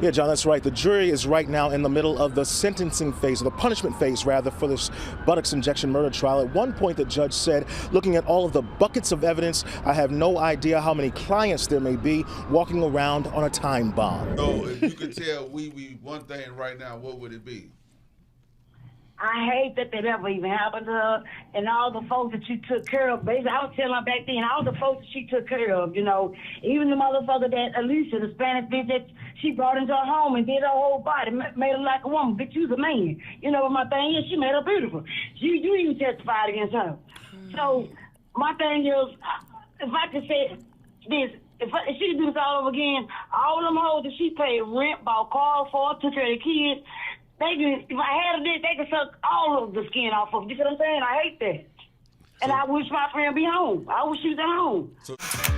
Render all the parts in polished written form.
Yeah, John, that's right. The jury is right now in the middle of the sentencing phase, or the punishment phase, rather, for this buttocks injection murder trial. At one point, the judge said, looking at all of the buckets of evidence, I have no idea how many clients there may be walking around on a time bomb. So if you could tell Wee one thing right now, what would it be? I hate that ever even happened to her, and all the folks that she took care of. Basically, I was telling her back then, all the folks that she took care of, you know, even the motherfucker that Alicia, the Spanish bitch that she brought into her home and did her whole body, made her like a woman. Bitch, you was a man. You know what my thing is? She made her beautiful. You even testified against her. So my thing is, if I could say this, if she could do this all over again, all them hoes that she paid rent, bought cars for, took care of the kids, if I had a dick, they could suck all of the skin off of. You see what I'm saying? I hate that. And I wish my friend be home. I wish she was at home. So,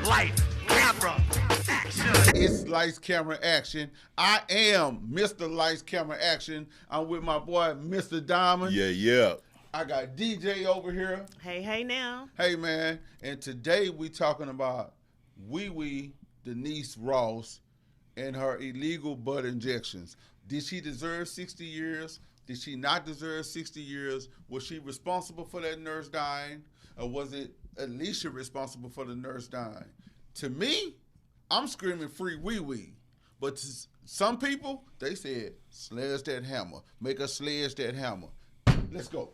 Lights, camera, action. it's Lights, Camera, Action. I am Mr. Lights, Camera, Action. I'm with my boy, Mr. Diamond. Yeah. I got DJ over here. Hey now. Hey, man. And today we talking about Wee Denise Ross and her illegal butt injections. Did she deserve 60 years? Did she not deserve 60 years? Was she responsible for that nurse dying? Or was it Alicia responsible for the nurse dying? To me, I'm screaming free Wee. But to some people, they said, sledge that hammer. Make us sledge that hammer. Let's go.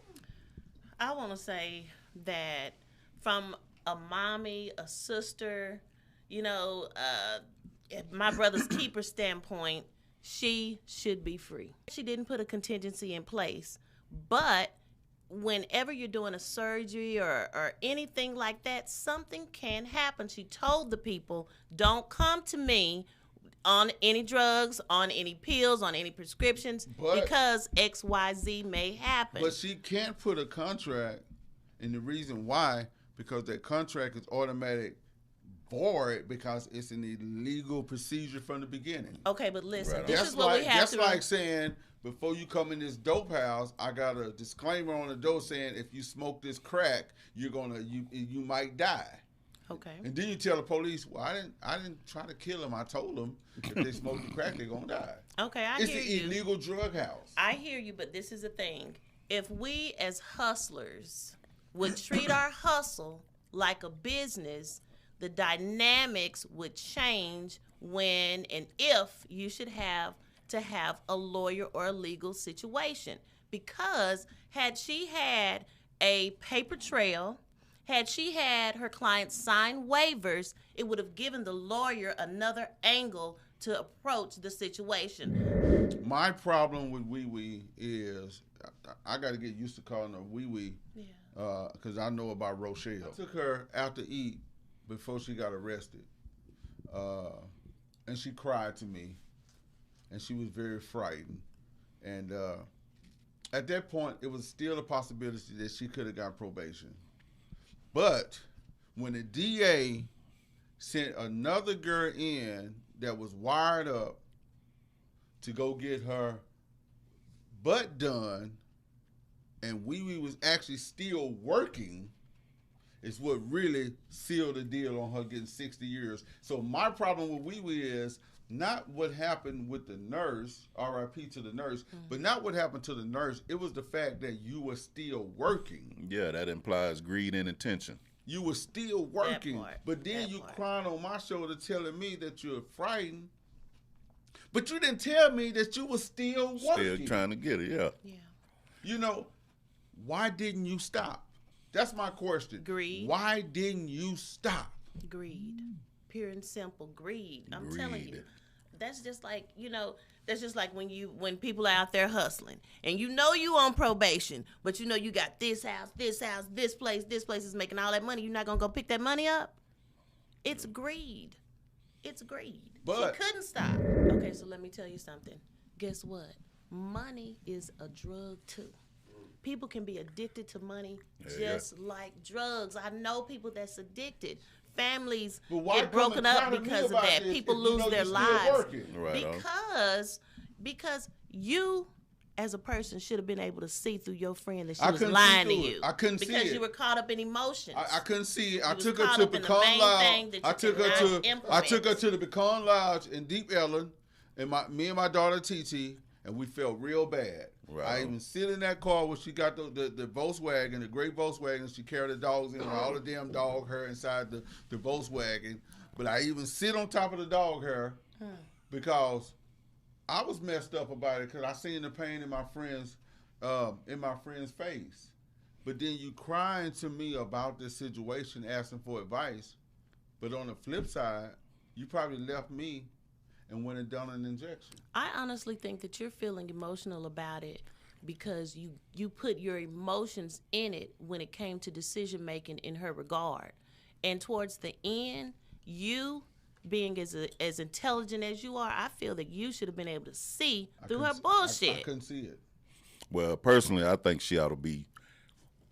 I want to say that from a mommy, a sister, you know, my brother's keeper standpoint, she should be free. She didn't put a contingency in place, but whenever you're doing a surgery or anything like that, something can happen. She told the people, don't come to me on any drugs, on any pills, on any prescriptions, because XYZ may happen. But she can't put a contract, and the reason why, because that contract is automatic void because it's an illegal procedure from the beginning. Okay, but listen, Right. this is what we have That's to... like saying, before you come in this dope house, I got a disclaimer on the door saying if you smoke this crack, you might die. Okay. And then you tell the police, well, I didn't try to kill them. I told them if they smoke the crack, they're gonna die. Okay, It's hear an you. illegal drug house. I hear you, but this is the thing. If we as hustlers would treat our hustle like a business, the dynamics would change when and if you should have to have a lawyer or a legal situation. Because had she had a paper trail, had she had her clients sign waivers, it would have given the lawyer another angle to approach the situation. My problem with Wee is I got to get used to calling her Wee because I know about Rochelle. I took her out to eat before she got arrested, and she cried to me, and she was very frightened. And at that point, it was still a possibility that she could have got probation. But when the DA sent another girl in that was wired up to go get her butt done, and Wee was actually still working, is what really sealed the deal on her getting 60 years. So my problem with Wee is not what happened with the nurse, RIP to the nurse, but not what happened to the nurse. It was the fact that you were still working. Yeah, that implies greed and intention. You were still working, but then That you part. crying on my shoulder telling me that you're frightened. But you didn't tell me that you were still working. Still trying to get it, yeah. Yeah. You know, why didn't you stop? That's my question. Greed. Why didn't you stop? Greed. Pure and simple greed. I'm telling you. Greed. That's just like, that's just like when people are out there hustling and you on probation, but you got this house, this place is making all that money. You're not going to go pick that money up? It's greed. It's greed. But- she couldn't stop. Okay, so let me tell you something. Guess what? Money is a drug too. People can be addicted to money just like drugs. I know people that's addicted. Families But why get broken come and up try to me because of about that. this People if you lose know their you're still lives working? Right on. because you as a person should have been able to see through your friend that she I was couldn't lying see to through it. you. I couldn't see because it. you were caught up in emotions. I couldn't see it. I was took her caught to up in the Pecan main Lodge. thing that you I took her cannot to implement. the Pecan Lodge in Deep Ellum, and me and my daughter TT, and we felt real bad. Right. I even sit in that car where she got the Volkswagen, the gray Volkswagen. She carried the dogs in, all the damn dog hair inside the Volkswagen. But I even sit on top of the dog hair because I was messed up about it because I seen the pain in my friend's face. But then you crying to me about this situation, asking for advice. But on the flip side, you probably left me and went and done an injection. I honestly think that you're feeling emotional about it because you put your emotions in it when it came to decision making in her regard. And towards the end, you being as intelligent as you are, I feel that you should have been able to see through her bullshit. I couldn't see it. Well, personally, I think she ought to be.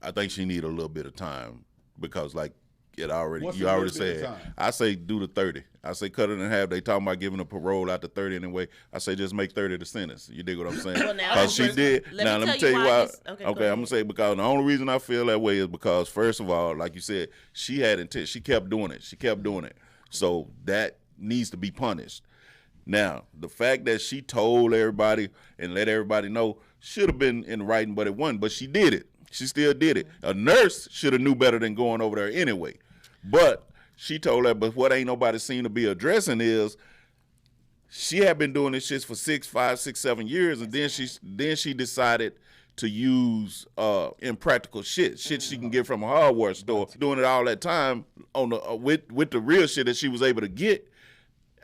I think she need a little bit of time because, like you already said, I say do the 30. I say cut it in half. They talking about giving a parole out to 30 anyway. I say just make 30 the sentence. You dig what I'm saying? Well, now, Because she did. Now let me tell you why. Okay, I'm gonna say because the only reason I feel that way is because first of all, like you said, she had intent. She kept doing it. So that needs to be punished. Now, the fact that she told everybody and let everybody know should have been in writing, but it wasn't. But she did it. She still did it. A nurse should have knew better than going over there anyway. But she told her, but what ain't nobody seem to be addressing is she had been doing this shit for 5, 6, 7 years, and then she decided to use impractical shit she can get from a hardware store, doing it all that time on the with the real shit that she was able to get.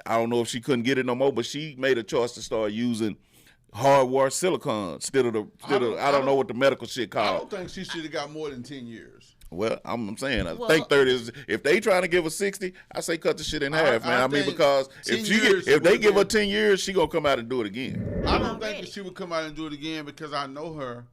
I don't know if she couldn't get it no more, but she made a choice to start using hardware silicone instead of I don't know what the medical shit called. I don't think she should have got more than 10 years. Well, I'm saying I think 30 is. If they trying to give her 60, I say cut the shit in half, man. I mean, because if they give her 10 years, she gonna come out and do it again. I don't think that she would come out and do it again because I know her,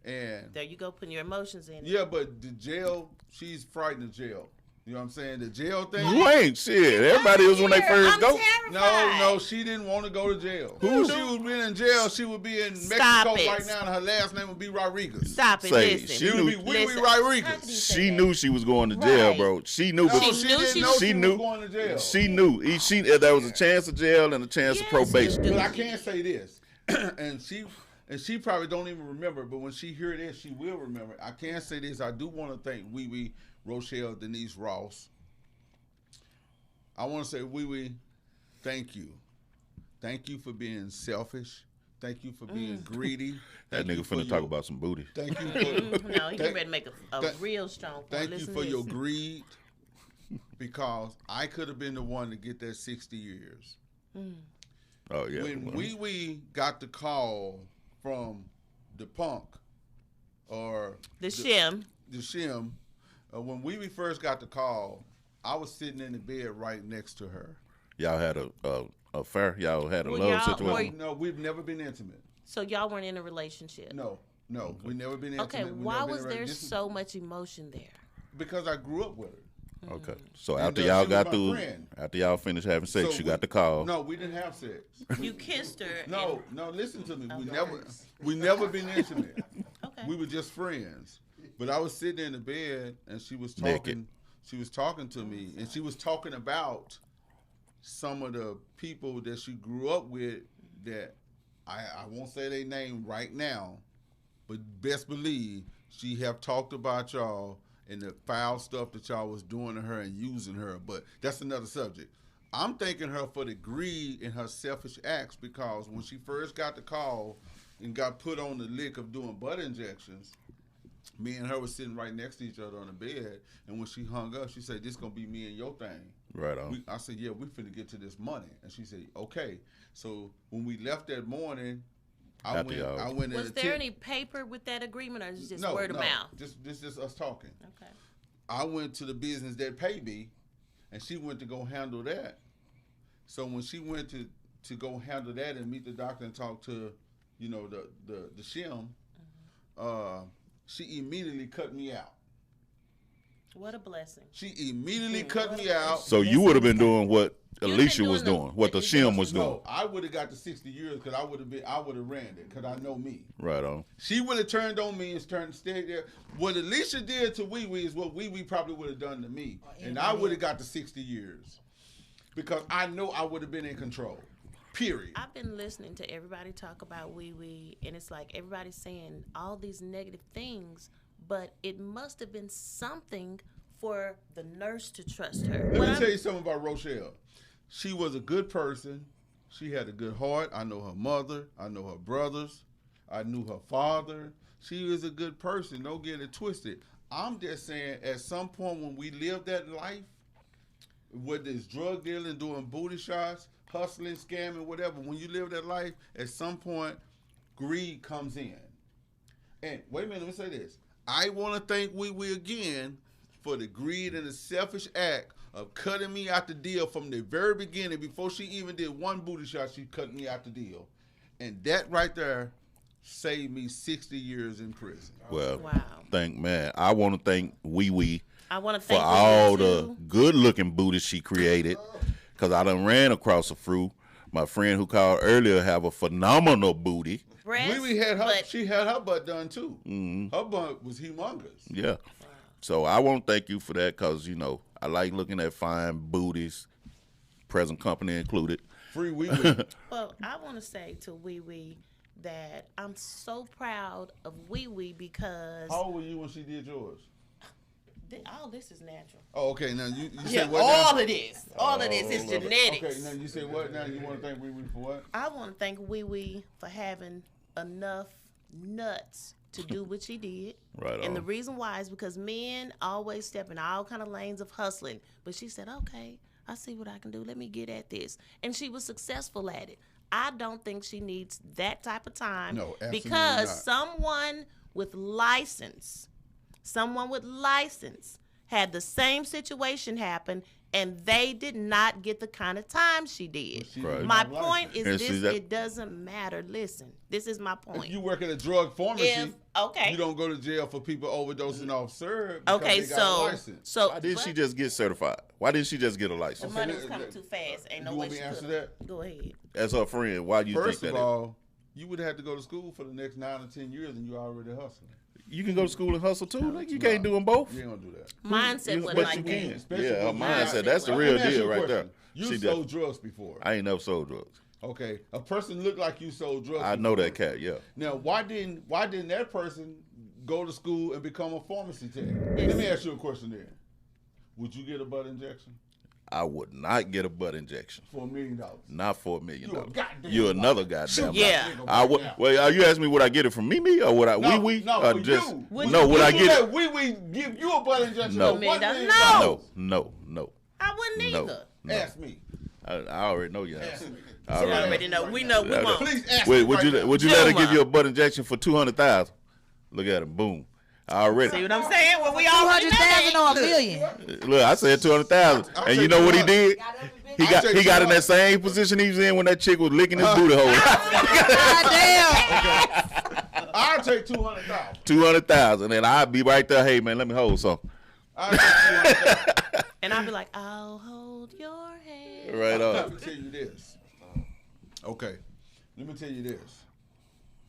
and there you go, putting your emotions in. Yeah, but the jail, she's frightened of jail. You know what I'm saying? The jail thing. You ain't shit. Everybody was when they first go. No, she didn't want to go to jail. If she would be in jail, she would be in Mexico right now, and her last name would be Rodriguez. Stop it. Listen. She would be Wee Rodriguez. She knew she was going to jail, bro. She knew. She didn't know she was going to jail. She knew. There was a chance of jail and a chance of probation. But I can't say this, and she probably don't even remember. But when she hear this, she will remember. I can say this. I do want to thank Wee Rochelle Denise Ross. I want to say, Wee, thank you. Thank you for being selfish. Thank you for being greedy. That nigga finna talk about some booty. Thank you for no, he ready to make a real strong point. Thank you for your greed, because I could have been the one to get that 60 years. Oh yeah. When Wee got the call from the punk or the shim. When Wee first got the call, I was sitting in the bed right next to her. Y'all had a affair? Y'all had a love situation? No, we've never been intimate. So y'all weren't in a relationship? No, okay. We never been intimate. Okay, why was there so much emotion there? Because I grew up with her. Okay, so after y'all got through, after y'all finished having sex, you got the call. No, we didn't have sex. You kissed her. No, listen to me. We never been intimate. Okay. We were just friends. But I was sitting in the bed and she was talking. Naked. She was talking to me, and she was talking about some of the people that she grew up with that I won't say their name right now, but best believe she have talked about y'all and the foul stuff that y'all was doing to her and using her. But that's another subject. I'm thanking her for the greed and her selfish acts, because when she first got the call and got put on the lick of doing butt injections, me and her was sitting right next to each other on the bed, and when she hung up, she said, "This gonna be me and your thing." Right on. I said, "Yeah, we finna get to this money," and she said, "Okay." So when we left that morning, I went. Was there any paper with that agreement, or is it just word of mouth? Just us talking. Okay. I went to the business that paid me, and she went to go handle that. So when she went to go handle that and meet the doctor and talk to, the shim, she immediately cut me out. What a blessing. She immediately cut me out. So you would have been doing what Alicia was doing, what the shim was doing. No, I would have got the 60 years because I would have ran it because I know me. Right on. She would have turned on me and stayed there. What Alicia did to Wee Wee is what Wee Wee probably would have done to me. And I would have got the 60 years because I know I would have been in control. Period. I've been listening to everybody talk about Wee Wee, and it's like everybody's saying all these negative things, but it must have been something for the nurse to trust her. Let me tell you something about Rochelle. She was a good person. She had a good heart. I know her mother. I know her brothers. I knew her father. She was a good person. Don't get it twisted. I'm just saying, at some point when we live that life, whether it's drug dealing, doing booty shots, hustling, scamming, whatever, when you live that life, at some point, greed comes in. And wait a minute, let me say this. I want to thank Wee Wee again for the greed and the selfish act of cutting me out the deal from the very beginning. Before she even did one booty shot, she cut me out the deal. And that right there saved me 60 years in prison. Well, Wow. I want to thank Wee Wee I want to for thank all you the too. good looking booties she created. Because I done ran across a few. My friend who called earlier have a phenomenal booty. Breasts, Wee Wee had her, but she had her butt done too. Her butt was humongous. Yeah. So I want to thank you for that because, you know, I like looking at fine booties, present company included. Free Wee Wee. well, I want to say to Wee Wee that I'm so proud of Wee Wee because How old were you when she did yours? all this is natural. Oh, okay. Now you Yeah, said what? all now? of this, all of this is genetics. Okay, now you say what? Now you want to thank Wee Wee for what? I want to thank Wee Wee for having enough nuts to do what she did. Right And on. the reason why is because men always step in all kind of lanes of hustling. But she said, okay, I see what I can do. Let me get at this. And she was successful at it. I don't think she needs that type of time. No, absolutely because not. someone with license had the same situation happen and they did not get the kind of time she did. She Right. did My not like point it. is And see this, that- it doesn't matter. Listen, this is my point. If you work at a drug pharmacy, Okay. you don't go to jail for people overdosing off syrup because Okay, they got a so license. Why didn't she just get certified? Why didn't she just get a the license? money was coming too fast. Ain't no You way want me she to answer could. that? Go ahead. As her friend, why do you First think of that? all, you would have to go to school for the next 9 or 10 years, and you already hustling. You can go to school and hustle too. Like, you can't do them both. You ain't gonna do that. Mindset wasn't But like you that. can. Especially Yeah, her with mindset. That's the Let real Let me ask you deal a right there. question. You She sold did. drugs before. I ain't never sold drugs. Okay, a person looked like you sold drugs. I know before. that cat. Yeah. Now, why didn't that person go to school and become a pharmacy tech? Let me ask you a question then. Would you get a butt injection I would not get a butt injection. for $1 million? Not for $1 million. You a goddamn You're liar. another goddamn. Shoot liar. Yeah. that nigga I right would. now. Well, are you asking me would I get it from Mimi or would I No, Wee Wee? no, or for just you. no? Would I get it? We give you a butt injection? No. for $1 million? No. No. I wouldn't No. either. No. Ask me. I already know your Ask answer. me. I You already know. already know. We know we Yeah, won't. Please ask Wait, me. would right you now. would you let her Juma. give you a butt injection for 200,000? Look at him, boom. Already. See what I'm saying? Well, we already know 200,000 that. or a million? Look, I said 200,000, I'll and take you know what he 200. did? He got take he got in 200. that same position he was in when that chick was licking his booty hole. God damn. I'll take 200,000. 200,000, and I'd be right there. Hey man, let me hold something. I'll take 200,000. And I'll be like, I'll hold your hand. Right Let on. me tell you this. Okay, let me tell you this.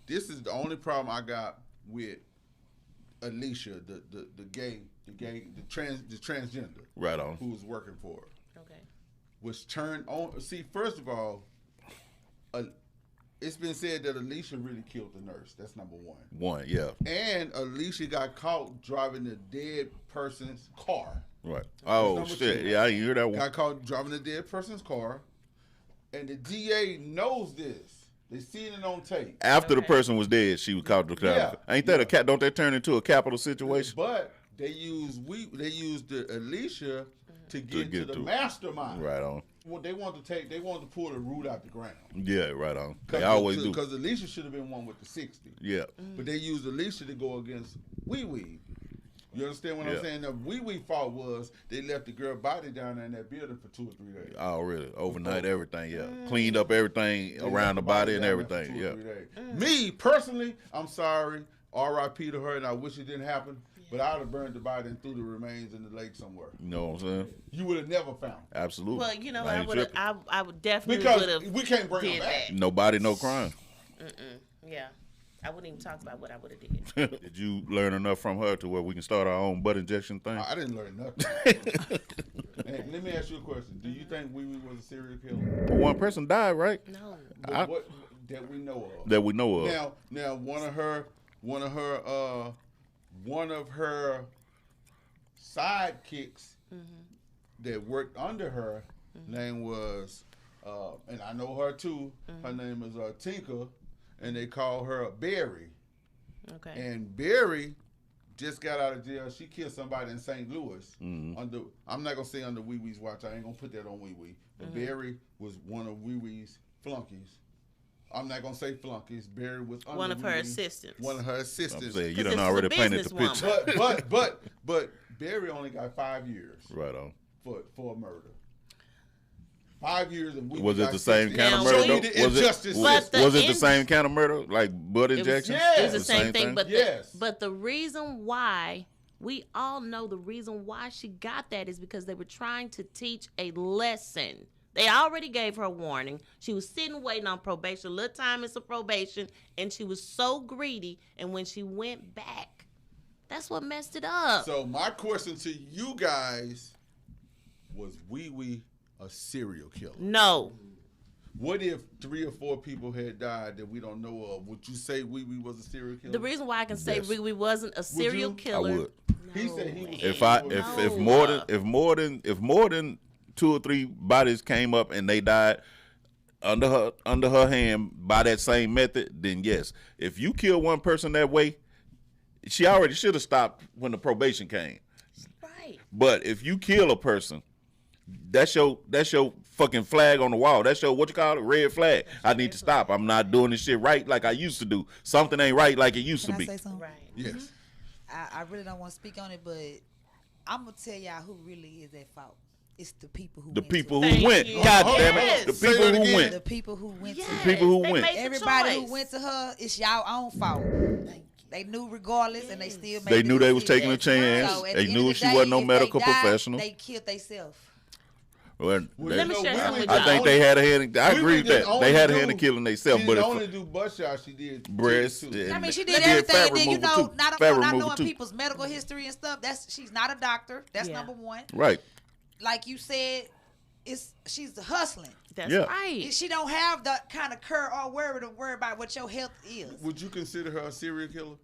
This is the only problem I got with Alicia, the transgender, Right on. who was working for her, Okay. was turned on. See, first of all, it's been said that Alicia really killed the nurse. That's number one. One, yeah. And Alicia got caught driving the dead person's car. Right. Oh number shit. two. Yeah, I hear that one. Got caught driving the dead person's car. And the DA knows this. They seen it on tape. After the Okay. person was dead, she was caught to Yeah. Ain't that a cat? Don't that turn into a capital situation? But they used the Alicia to get get to the to it. mastermind. Right on. Well, they wanted to pull the root out the ground. Yeah, right on. They always do. Because Alicia should have been one with the 60. Yeah. But they used Alicia to go against Wee Wee. You understand what Yeah. I'm saying? The Wee Wee fault was they left the girl body down there in that building for 2 or 3 days. Oh, really? Overnight, everything. Yeah. Cleaned up everything They around left the body and down there for everything. 2 or Yeah. 3 days. Me personally, I'm sorry. R.I.P. to her, and I wish it didn't happen. But I'd have burned the body and threw the remains in the lake somewhere. You know what I'm saying? You would have never found it. Absolutely. Well, you know, I I ain't would tripping. I would definitely Because would have we can't bring did them back. that. Nobody, no crime. Yeah. I wouldn't even talk about what I would have did. Did you learn enough from her to where we can start our own butt injection thing? I didn't learn nothing. And let me ask you a question. Do you think Wee Wee was a serial killer? Well, one person died, right? No. What that we know of? That we know of. Now one of her sidekicks that worked under her name was, and I know her too. Her name is Tinker, and they call her Berry. Okay. And Berry just got out of jail. She killed somebody in St. Louis. Under, I'm not gonna say under Wee Wee's watch. I ain't gonna put that on Wee Wee. But Berry was one of Wee Wee's flunkies. I'm not gonna say flunkies. Barry was under One of her Wee Wee. assistants. One of her assistants. I'm saying, you 'Cause done this is already a painted the businesswoman. picture. But Barry only got 5 years Right on. for a murder. 5 years and Was it the same kind of Now, murder? we- though? the injustice But the was it the in- same kind of murder, like butt injection? yes. It was the same thing, but Yes. but the reason why we all know the reason why she got that is because they were trying to teach a lesson. They already gave her a warning. She was sitting waiting on probation, a little time is a probation, and she was so greedy. And when she went back, that's what messed it up. So my question to you guys was: Wee Wee a serial killer? No, What if 3 or 4 people had died that we don't know of? Would you say Wee Wee was a serial killer? the reason why I can say Yes. Wee Wee wasn't a serial you? killer. I would. He said he was. If No. more than 2 or 3 bodies came up and they died under her hand by that same method, then yes. If you kill one person that way, she already should have stopped when the probation came. Right. But if you kill a person, that's your fucking flag on the wall. That's your, what you call it, red flag. I need to stop. I'm not doing this shit right like I used to do. Something ain't right like it used Can to I be. say something? Right. Yes. I really don't want to speak on it, but I'm gonna tell y'all who really is at fault. It's the people who The went people to who Thank went. you. God Hold damn on, it. Yes. The Say people that who again. went. the people who went Yes. to her. people who They went. made the Everybody choice. who went to her, it's y'all own fault. They knew regardless, and they still made They the knew they was decision. taking a chance. So at They the knew end of she the day, wasn't no if they medical died, professional. They killed themselves. Well, Let me share something with I y'all. think they had a hand in, I Wee agree Wee with that. didn't They had a only hand in do- killing themselves. She But didn't if only do butt shots, she did breasts, titties, too. and I mean, she they did everything, fat and then you removal, know, too. not Fat knowing removal, too. people's medical history and stuff. She's not a doctor. That's Yeah. number one. Right. Like you said, she's hustling. That's Yeah. right. She don't have the kind of care or worry to worry about what your health is. Would you consider her a serial killer?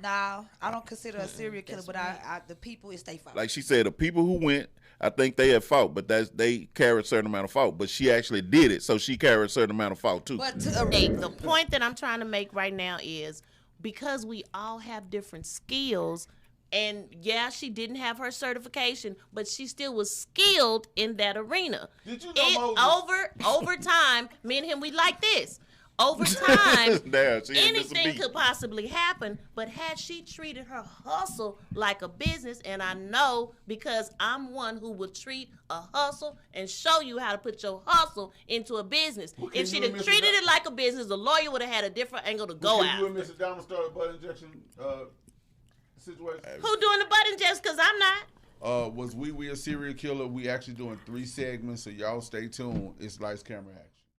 No, I don't consider her a serial killer, but I the people is they fault. Like she said, the people who went, I think they at fault, but they carry a certain amount of fault. But she actually did it, so she carried a certain amount of fault too. but Hey, the point that I'm trying to make right now is because we all have different skills, and yeah, she didn't have her certification, but she still was skilled in that arena. Did you know Moses? Over time, me and him, we like this. Over time, Damn, she ain't missing anything beat. could possibly happen, but had she treated her hustle like a business, and I know because I'm one who will treat a hustle and show you how to put your hustle into a business. Well, If can she'd you have and Mr. treated Dun- it like a business, the lawyer would have had a different angle to go Can you and at. Mr. Diamond start a butt injection situation? Who doing the button just because I'm not? Was Wee Wee a serial killer? We actually doing 3 segments, so y'all stay tuned. It's Lights, Camera, Action.